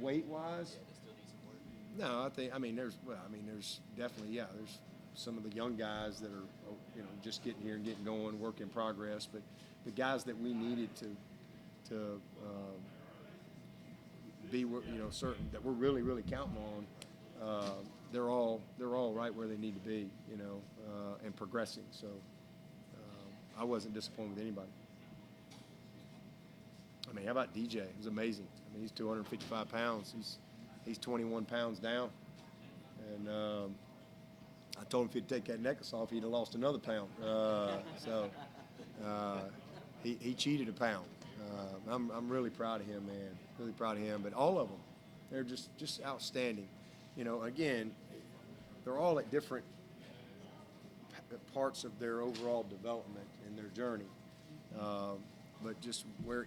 weight-wise. No, I mean, there's definitely, yeah, there's some of the young guys that are, just getting here and getting going, work in progress. But the guys that we needed to be, certain that we're really, really counting on, they're all right where they need to be, and progressing. So I wasn't disappointed with anybody. I mean, how about DJ? It was amazing. I mean, he's 255 pounds. He's 21 pounds down. And I told him if he'd take that necklace off, he'd have lost another pound. He cheated a pound. I'm really proud of him, man. Really proud of him. But all of them, they're just outstanding. Again, they're all at different parts of their overall development and their journey. But just where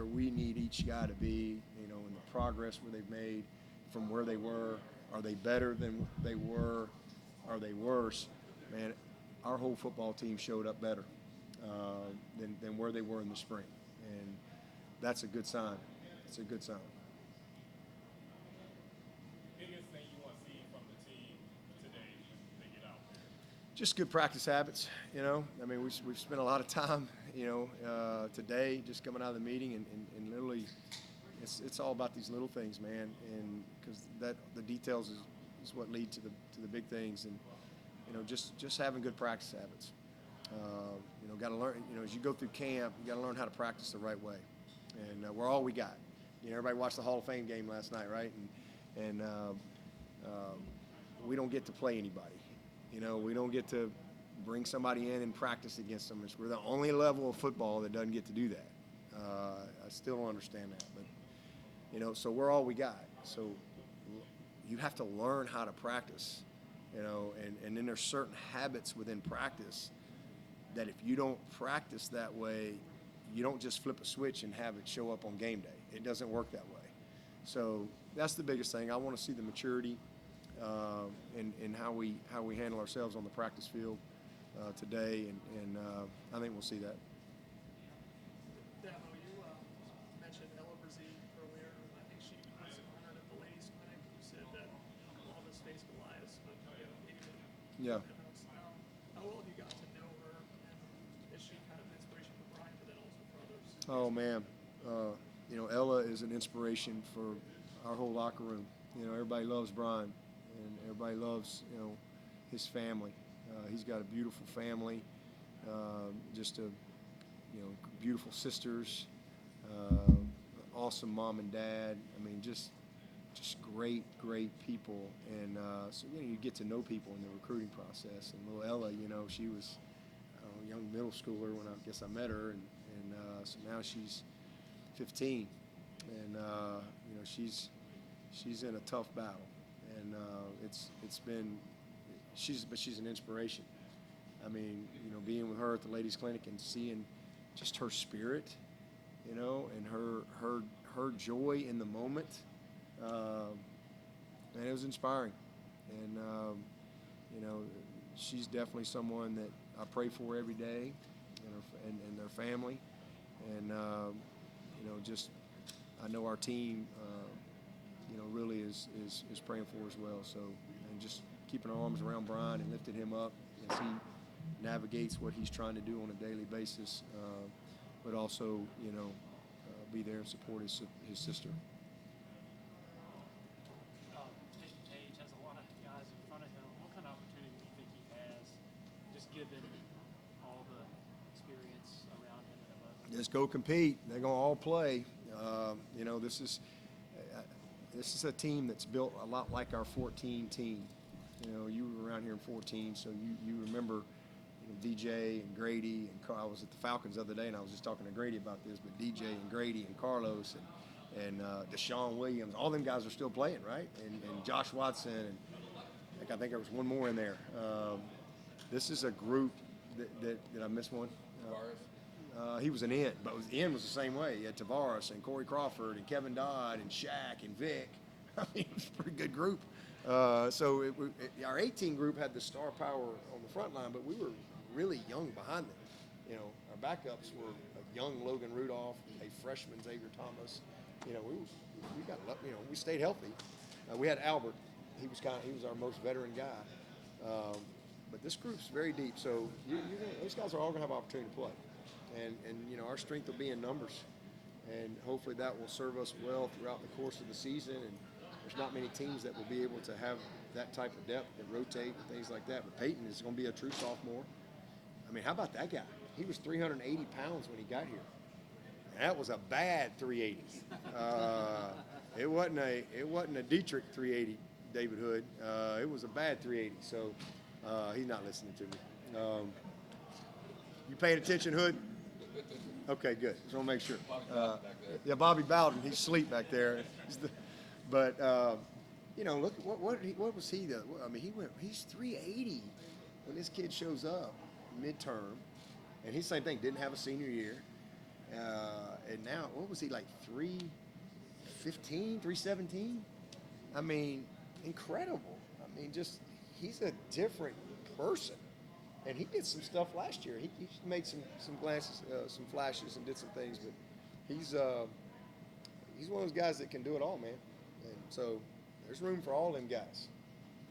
we need each guy to be, in the progress where they've made from where they were. Are they better than they were? Are they worse? Man, our whole football team showed up better than where they were in the spring. And that's a good sign. It's a good sign. Biggest thing you want to see from the team today to get out there? Just good practice habits, I mean, we've spent a lot of time, today just coming out of the meeting and literally it's all about these little things, man, and because the details is what lead to the big things, and just having good practice habits. Got to learn, as you go through camp, you got to learn how to practice the right way, and we're all we got. Everybody watched the Hall of Fame game last night, right? And we don't get to play anybody. We don't get to bring somebody in and practice against them. We're the only level of football that doesn't get to do that. I still don't understand that, but so we're all we got. So you have to learn how to practice, and then there's certain habits within practice that if you don't practice that way, you don't just flip a switch and have it show up on game day. It doesn't work that way. So that's the biggest thing. I want to see the maturity in how we handle ourselves on the practice field today, and I think we'll see that. Dabo, you mentioned Ella Brzee earlier. I think she was honored at the ladies' clinic. You said that all of us face Goliaths, but Yeah. How well have you got to know her, and is she kind of an inspiration for Brian, but then also for others? Oh man, Ella is an inspiration for our whole locker room. Everybody loves Brian, and everybody loves his family. He's got a beautiful family, just beautiful sisters, awesome mom and dad. I mean, just great people. And so you get to know people in the recruiting process. And little Ella, she was a young middle schooler when I guess I met her, and so now she's 15, and she's in a tough battle, and she's an inspiration. I mean, being with her at the ladies' clinic and seeing just her spirit, and her joy in the moment, and it was inspiring. And she's definitely someone that I pray for every day, and their family, and just I know our team, really is praying for as well. So, and just keeping our arms around Brian and lifting him up as he navigates what he's trying to do on a daily basis, but also, be there and support his sister. Page has a lot of guys in front of him. What kind of opportunity do you think he has, just given all the experience around him and above? Just go compete. They're going to all play. This is a team that's built a lot like our 14 team. You were around here in 14, so you remember DJ and Grady and I was at the Falcons the other day, and I was just talking to Grady about this. But DJ and Grady and Carlos and Deshaun Williams, all them guys are still playing, right? And Josh Watson, and I think there was one more in there. This is a group that I missed one. He was an end, but Ian was the same way. You had Tavares and Corey Crawford and Kevin Dodd and Shaq and Vic. I mean, it was a pretty good group. So our 18 group had the star power on the front line, but we were really young behind them. Our backups were a young Logan Rudolph, a freshman Xavier Thomas, you know, we stayed healthy. We had Albert. He was our most veteran guy. But this group's very deep, so those guys are all going to have opportunity to play. And you know, our strength will be in numbers. And hopefully that will serve us well throughout the course of the season. And there's not many teams that will be able to have that type of depth and rotate and things like that. But Peyton is going to be a true sophomore. I mean, how about that guy? He was 380 pounds when he got here. And that was a bad 380. It wasn't a Dietrich 380, David Hood. It was a bad 380. So he's not listening to me. You paying attention, Hood? Okay, good. Just want to make sure. Yeah, Bobby Bowden. He's asleep back there. But you know, look what was he? I mean, he's 380 when this kid shows up midterm, and he's the same thing. Didn't have a senior year, and now what was he like 315, 317? I mean, incredible. I mean, just he's a different person. And he did some stuff last year. He made some flashes, and did some things. But he's one of those guys that can do it all, man. And so there's room for all them guys.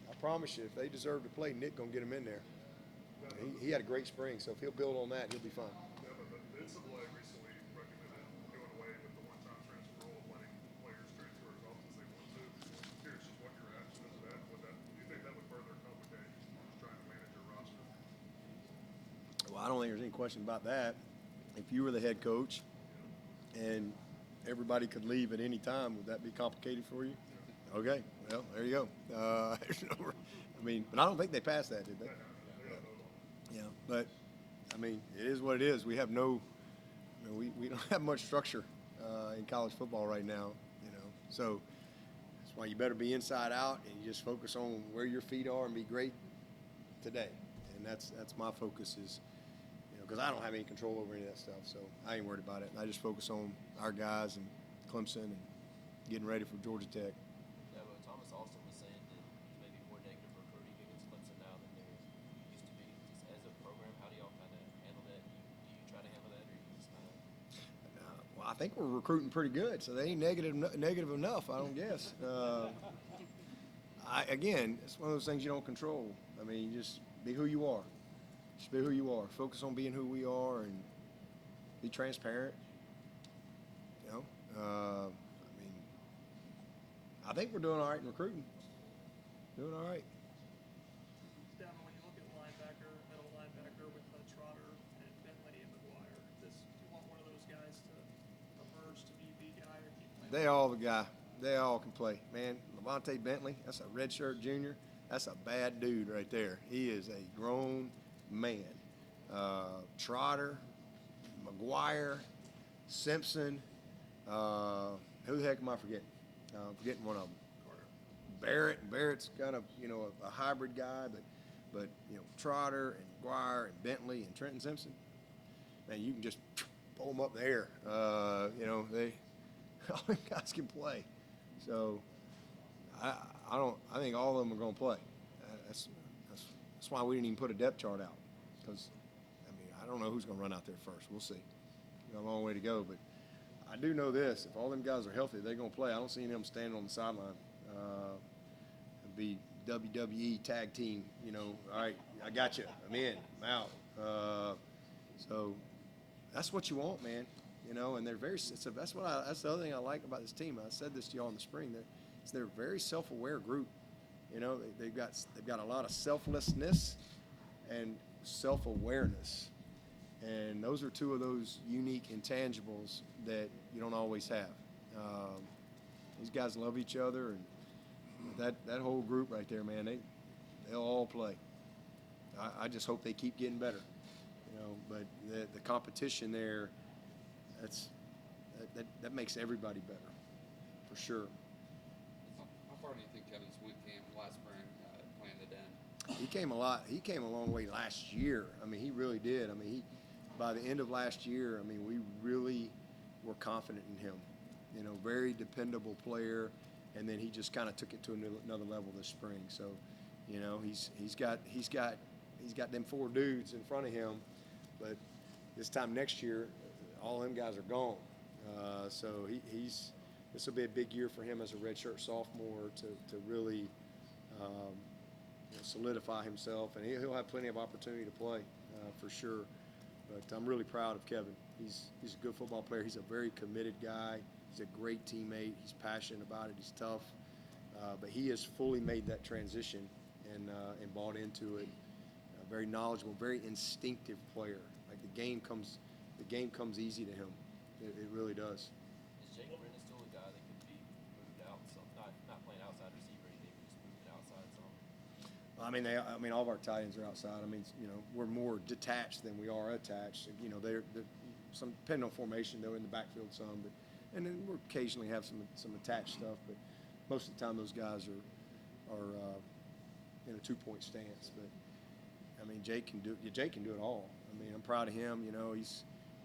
I promise you, if they deserve to play, Nick gonna get them in there. He had a great spring, so if he'll build on that, he'll be fine. Yeah, but the NCAA recently recommended doing away with the one-time transfer rule of letting players transfer as often as they want to. Curious just what your reaction is to that. Do you think that would further complicate just trying to manage your roster? Well, I don't think there's any question about that. If you were the head coach and everybody could leave at any time, would that be complicated for you? Okay, well, there you go. I mean, but I don't think they passed that, did they? Yeah, but I mean, it is what it is. We have we don't have much structure in college football right now, you know. So that's why you better be inside out and you just focus on where your feet are and be great today. And that's my focus is, you know, because I don't have any control over any of that stuff, so I ain't worried about it. I just focus on our guys and Clemson and getting ready for Georgia Tech. Yeah, but Thomas Austin was saying that there's maybe more negative recruiting against Clemson now than there used to be. Just as a program, how do y'all kind of handle that? Do you try to handle that, or you just kind of? Well, I think we're recruiting pretty good, so they ain't negative enough, I don't guess. Again, it's one of those things you don't control. I mean, you just be who you are. Just be who you are. Focus on being who we are and be transparent. You know, I mean, I think we're doing all right in recruiting. Doing all right. Down when you look at middle linebacker with Trotter and Bentley and McGuire, do you want one of those guys to emerge to be the guy or keep playing? They all the guy. They all can play. Man, Levante Bentley, that's a redshirt junior. That's a bad dude right there. He is a grown man. Trotter, McGuire, Simpson. Who the heck am I forgetting? I'm forgetting one of them. Barrett's kind of, you know, a hybrid guy, but you know, Trotter and McGuire and Bentley and Trenton Simpson. Man, you can just pull them up in the air. You know, all them guys can play. So I think all of them are going to play. That's why we didn't even put a depth chart out, because I mean, I don't know who's going to run out there first. We'll see. We got a long way to go, but I do know this: if all them guys are healthy, they're going to play. I don't see them standing on the sideline. It'd be WWE tag team. You know, all right, I got you. I'm in. I'm out. So that's what you want, man. You know, and they're that's the other thing I like about this team. I said this to y'all in the spring. They're a very self-aware group. You know, they've got a lot of selflessness and self-awareness, and those are two of those unique intangibles that you don't always have. These guys love each other, and that whole group right there, man, they'll all play. I just hope they keep getting better. You know, but the competition there, that makes everybody better, for sure. How far do you think Kevin Swinney came last spring playing the den? He came a long way last year. I mean, he really did. I mean, by the end of last year, I mean, we really were confident in him. You know, very dependable player, and then he just kind of took it to another level this spring. So, you know, he's got them four dudes in front of him, but this time next year, all them guys are gone. So this will be a big year for him as a redshirt sophomore to really solidify himself, and he'll have plenty of opportunity to play for sure. But I'm really proud of Kevin. He's a good football player. He's a very committed guy. He's a great teammate. He's passionate about it. He's tough. But he has fully made that transition and bought into it. Very knowledgeable, very instinctive player. Like the game comes easy to him. It really does. Is Jake Brennan still a guy that could be moved out? So not playing outside receiver or anything, but just moving outside some. I mean, all of our tight ends are outside. I mean, we're more detached than we are attached. They're some depending on formation, they're in the backfield some, and then we occasionally have some attached stuff. But most of the time, those guys are in a 2-point stance. But I mean, Jake can do it all. I mean, I'm proud of him.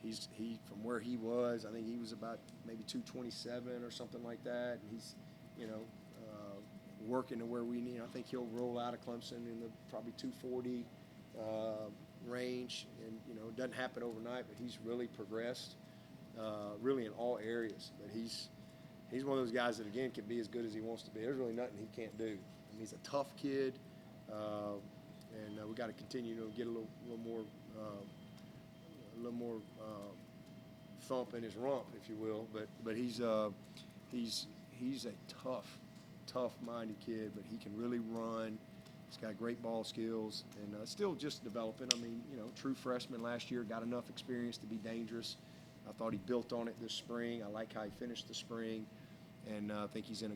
He's from where he was. I think he was about maybe 227 or something like that. And he's working to where we need. I think he'll roll out of Clemson in the probably 240 range. And it doesn't happen overnight, but he's really progressed, really in all areas. But he's one of those guys that again can be as good as he wants to be. There's really nothing he can't do. I mean, he's a tough kid, and we got to continue to get a little more thump in his rump, if you will. But he's a tough-minded kid, but he can really run. He's got great ball skills and still just developing. I mean, true freshman last year, got enough experience to be dangerous. I thought he built on it this spring. I like how he finished the spring, and I think he's in a